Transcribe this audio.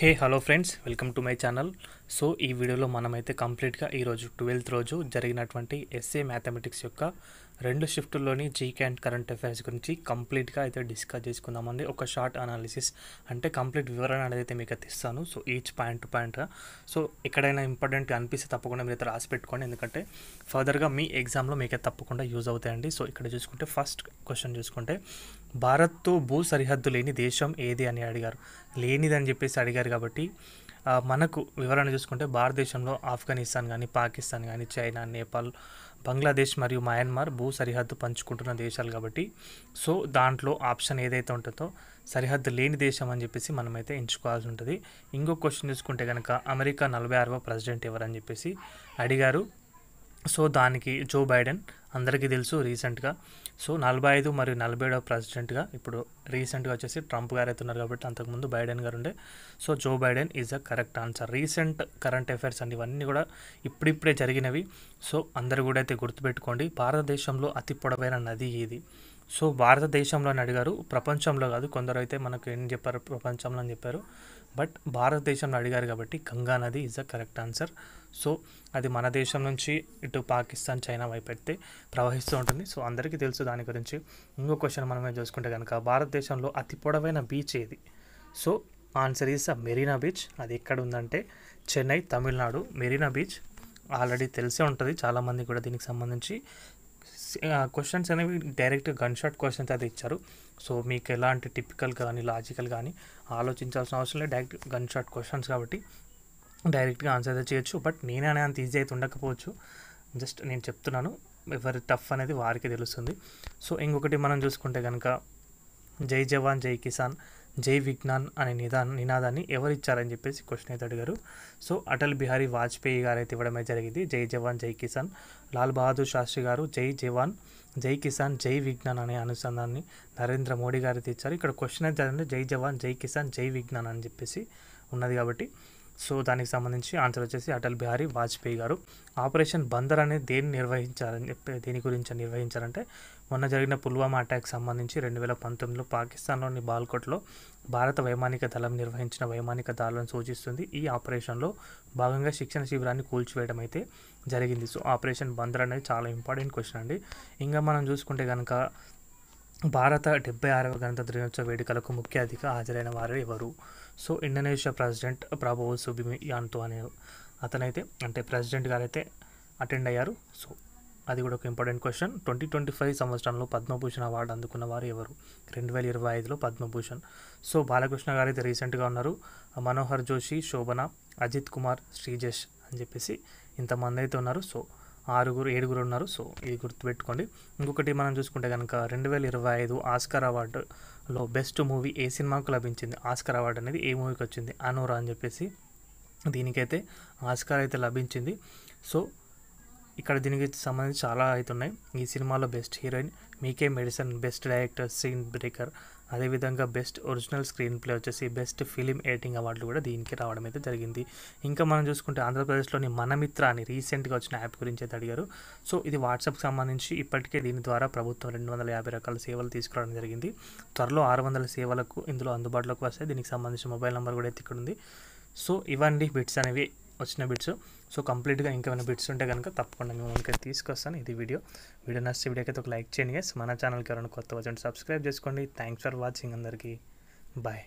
Hey hello friends, welcome to my channel. So ఈ వీడియోలో మనమైతే కంప్లీట్గా ఈరోజు 12th రోజు జరిగినటువంటి ఎస్ఏ మ్యాథమెటిక్స్ యొక్క 2 షిఫ్టుల్లోని జీకే అండ్ కరెంట్ అఫైర్స్ గురించి కంప్లీట్గా అయితే డిస్కస్ చేసుకుందామండి. ఒక షార్ట్ అనాలిసిస్ అంటే కంప్లీట్ వివరణ అనేది అయితే మీకు అయితే ఇస్తాను. సో ఈచ్ పాయింట్ టు పాయింట్గా. సో ఎక్కడైనా ఇంపార్టెంట్ అనిపిస్తే తప్పకుండా మీరు అయితే రాసి పెట్టుకోండి, ఎందుకంటే ఫర్దర్గా మీ ఎగ్జామ్లో మీకు తప్పకుండా యూజ్ అవుతాయండి. సో ఇక్కడ చూసుకుంటే ఫస్ట్ క్వశ్చన్ చూసుకుంటే, భారత్తో భూ సరిహద్దు లేని దేశం ఏది అని అడిగారు. లేనిదని చెప్పేసి అడిగారు కాబట్టి మనకు వివరణ చూసుకుంటే భారతదేశంలో ఆఫ్ఘనిస్తాన్ కానీ, పాకిస్తాన్ కానీ, చైనా, నేపాల్, బంగ్లాదేశ్ మరియు మయన్మార్ భూ సరిహద్దు పంచుకుంటున్న దేశాలు కాబట్టి సో దాంట్లో ఆప్షన్ ఏదైతే ఉంటుందో సరిహద్దు లేని దేశం అని చెప్పేసి మనమైతే ఎంచుకోవాల్సి ఉంటుంది. ఇంకో క్వశ్చన్ చూసుకుంటే కనుక అమెరికా 46వ ప్రెసిడెంట్ ఎవరని చెప్పేసి అడిగారు. సో దానికి జో బైడెన్ అందరికీ తెలుసు రీసెంట్గా. సో 45 మరియు 47వ ప్రెసిడెంట్గా ఇప్పుడు రీసెంట్గా వచ్చేసి ట్రంప్ గారు అయితే ఉన్నారు కాబట్టి అంతకుముందు బైడెన్ గారు ఉండే. So Joe Biden is the correct answer. Recent current affairs అండి ఇవన్నీ కూడా ఇప్పుడిప్పుడే జరిగినవి. సో అందరు కూడా అయితే గుర్తుపెట్టుకోండి. భారతదేశంలో అతి పొడవైన నది ఏది? సో భారతదేశంలో అని అడిగారు, ప్రపంచంలో కాదు. కొందరు అయితే మనకు ఏం చెప్పారు, ప్రపంచంలో అని చెప్పారు, బట్ భారతదేశంలో అడిగారు కాబట్టి గంగా నది is the correct answer. So అది మన దేశం నుంచి ఇటు పాకిస్తాన్, చైనా వైపు అయితే ప్రవహిస్తూ ఉంటుంది. సో అందరికీ తెలుసు దాని గురించి. ఇంకో క్వశ్చన్ మనమే చూసుకుంటే కనుక భారతదేశంలో అతి పొడవైన బీచ్ ఏది? So answer is Marina beach. అది ఎక్కడ ఉందంటే చెన్నై, తమిళనాడు. మెరీనా బీచ్ ఆల్రెడీ తెలిసే ఉంటుంది చాలామంది కూడా. దీనికి సంబంధించి క్వశ్చన్స్ అనేవి డైరెక్ట్ గన్ షాట్ క్వశ్చన్స్ అయితే ఇచ్చారు. సో మీకు ఎలాంటి టిపికల్ కానీ లాజికల్ కానీ ఆలోచించాల్సిన అవసరం లేదు, డైరెక్ట్ గన్ షాట్ క్వశ్చన్స్ కాబట్టి డైరెక్ట్గా ఆన్సర్ అయితే చేయొచ్చు. బట్ నేనే అంత ఈజీ అయితే ఉండకపోవచ్చు, జస్ట్ నేను చెప్తున్నాను. ఎవరి టఫ్ అనేది వారికి తెలుస్తుంది. సో ఇంకొకటి మనం చూసుకుంటే కనుక జై జవాన్ జై కిసాన్ జై విజ్ఞాన్ అనే నినాదాన్ని ఎవరిచ్చారని చెప్పేసి క్వశ్చన్ అయితే అడిగారు. సో అటల్ బిహారీ వాజ్పేయి గారు అయితే ఇవ్వడమే జరిగింది. జై జవాన్ జై కిసాన్. లాల్ బహదూర్ శాస్త్రి గారు జై జవాన్ జై కిసాన్ జై విజ్ఞాన్ అనే అనుసంధాన్ని నరేంద్ర మోడీ గారు అయితే ఇచ్చారు. ఇక్కడ క్వశ్చన్ అయితే జై జవాన్ జై కిసాన్ జై విజ్ఞాన్ అని చెప్పేసి ఉన్నది కాబట్టి సో దానికి సంబంధించి ఆన్సర్ వచ్చేసి అటల్ బిహారీ వాజ్పేయి గారు. ఆపరేషన్ బందర్ అనేది దేని గురించి నిర్వహించారంటే మొన్న జరిగిన పుల్వామా అటాక్ సంబంధించి 2019లో పాకిస్తాన్లోని బాల్కోట్లో భారత వైమానిక దళం నిర్వహించిన వైమానిక దాడులను సూచిస్తుంది. ఈ ఆపరేషన్లో భాగంగా శిక్షణ శిబిరాన్ని కూల్చివేయడం అయితే జరిగింది. సో ఆపరేషన్ బందర్ అనేది చాలా ఇంపార్టెంట్ క్వశ్చన్ అండి. ఇంకా మనం చూసుకుంటే కనుక భారత 76వ గణతంత్ర దినోత్సవ వేడుకలకు ముఖ్య అతిథిగా హాజరైన వారు ఎవరు? సో ఇండోనేషియా ప్రెసిడెంట్ ప్రాబోవో సుబియాంతో అనే అతనైతే అంటే ప్రెసిడెంట్ గారు అయితే అటెండ్ అయ్యారు. సో అది కూడా ఒక ఇంపార్టెంట్ క్వశ్చన్. 2025 సంవత్సరంలో పద్మభూషణ్ అవార్డు అందుకున్న వారు ఎవరు? 2025లో పద్మభూషణ్. సో బాలకృష్ణ గారు అయితే రీసెంట్గా ఉన్నారు. మనోహర్ జోషి, శోభన, అజిత్ కుమార్, శ్రీజేష్ అని చెప్పేసి ఇంతమంది అయితే ఉన్నారు. సో 7 ఉన్నారు. సో ఇది గుర్తుపెట్టుకోండి. ఇంకొకటి మనం చూసుకుంటే కనుక 2025 ఆస్కార్ అవార్డులో బెస్ట్ మూవీ ఏ సినిమాకు లభించింది? ఆస్కార్ అవార్డు అనేది ఏ మూవీకి వచ్చింది? అనోరా అని చెప్పేసి దీనికైతే ఆస్కార్ అయితే లభించింది. సో ఇక్కడ దీనికి సంబంధించి చాలా అవుతున్నాయి. ఈ సినిమాలో best heroine Mikey Madison, best director Sean Baker, అదేవిధంగా బెస్ట్ ఒరిజినల్ స్క్రీన్ ప్లే వచ్చేసి బెస్ట్ ఫిలిం ఎడిటింగ్ అవార్డులు కూడా దీనికి రావడం అయితే జరిగింది. ఇంకా మనం చూసుకుంటే ఆంధ్రప్రదేశ్లోని మనమిత్ర అని రీసెంట్గా వచ్చిన యాప్ గురించి అయితే అడిగారు. సో ఇది వాట్సాప్కి సంబంధించి ఇప్పటికే దీని ద్వారా ప్రభుత్వం 250 రకాల సేవలు తీసుకురావడం జరిగింది. త్వరలో 600 సేవలకు ఇందులో అందుబాటులోకి వస్తాయి. దీనికి సంబంధించిన మొబైల్ నెంబర్ కూడా అయితే ఇక్కడ ఉంది. సో ఇవన్నీ బిట్స్ అనేవి వచ్చిన బిట్స్. సో కంప్లీట్గా ఇంకేమైనా బిట్స్ ఉంటే కనుక తప్పకుండా మేము మనకైతే తీసుకొస్తాను. ఇది వీడియో నచ్చితే వీడియోకి అయితే ఒక లైక్ చేయండి. మన ఛానల్కి ఎవరైనా కొత్త వచ్చి సబ్స్క్రైబ్ చేసుకోండి. థ్యాంక్స్ ఫర్ వాచింగ్ అందరికీ. బాయ్.